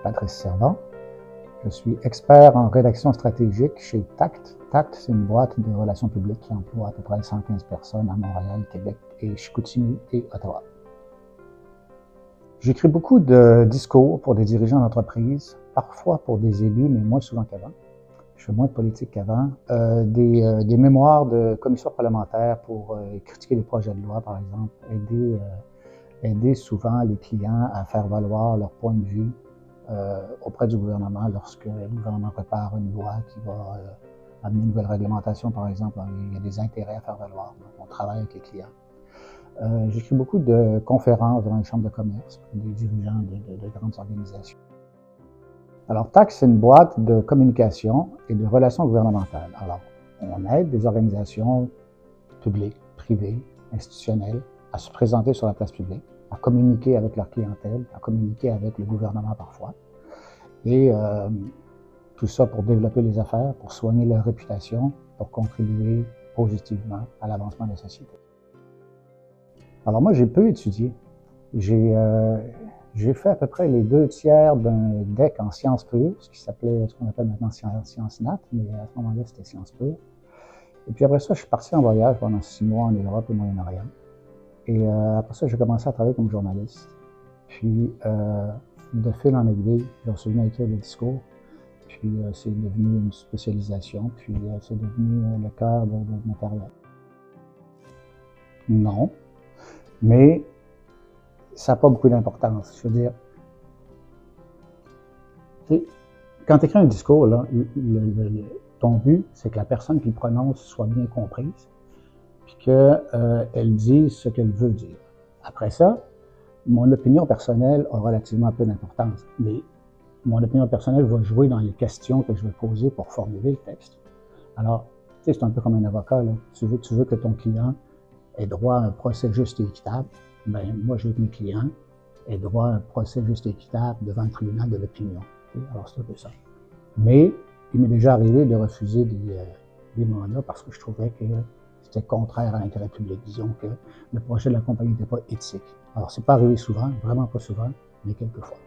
Patrice Servan. Je suis expert en rédaction stratégique chez TACT. TACT, c'est une boîte de relations publiques qui emploie à peu près 115 personnes à Montréal, Québec et Chicoutimi et Ottawa. J'écris beaucoup de discours pour des dirigeants d'entreprise, parfois pour des élus, mais moins souvent qu'avant. Je fais moins de politique qu'avant. Des mémoires de commissions parlementaires pour critiquer les projets de loi, par exemple, aider souvent les clients à faire valoir leur point de vue auprès du gouvernement lorsque le gouvernement prépare une loi qui va amener une nouvelle réglementation, par exemple. Il y a des intérêts à faire valoir. Donc, on travaille avec les clients. J'écris beaucoup de conférences devant les chambres de commerce pour des dirigeants de grandes organisations. Alors, TACT, c'est une boîte de communication et de relations gouvernementales. Alors, on aide des organisations publiques, privées, institutionnelles à se présenter sur la place publique, à communiquer avec leur clientèle, à communiquer avec le gouvernement parfois. Et tout ça pour développer les affaires, pour soigner leur réputation, pour contribuer positivement à l'avancement de la société. Alors moi, j'ai peu étudié. J'ai fait à peu près les 2/3 d'un DEC en sciences pures, ce qu'on appelle maintenant sciences nat, mais à ce moment-là, c'était sciences pures. Et puis après ça, je suis parti en voyage pendant 6 mois en Europe et Moyen-Orient. Et après ça, j'ai commencé à travailler comme journaliste. Puis, de fil en aiguille, je me suis venu à écrire des discours. Puis, c'est devenu une spécialisation. Puis, c'est devenu le cœur de ma carrière. Non, mais ça n'a pas beaucoup d'importance. Je veux dire, quand tu écris un discours, là, ton but, c'est que la personne qui le prononce soit bien comprise, puis qu'elle dise ce qu'elle veut dire. Après ça, mon opinion personnelle a relativement peu d'importance, mais mon opinion personnelle va jouer dans les questions que je vais poser pour formuler le texte. Alors, tu sais, c'est un peu comme un avocat, là. Tu veux que ton client ait droit à un procès juste et équitable. Ben, moi, je veux que mes clients aient droit à un procès juste et équitable devant le tribunal de l'opinion. Alors, c'est un peu ça. Mais il m'est déjà arrivé de refuser des mandats parce que je trouvais que c'était contraire à l'intérêt public. Disons que le projet de la compagnie n'était pas éthique. Alors, c'est pas arrivé souvent, vraiment pas souvent, mais quelquefois.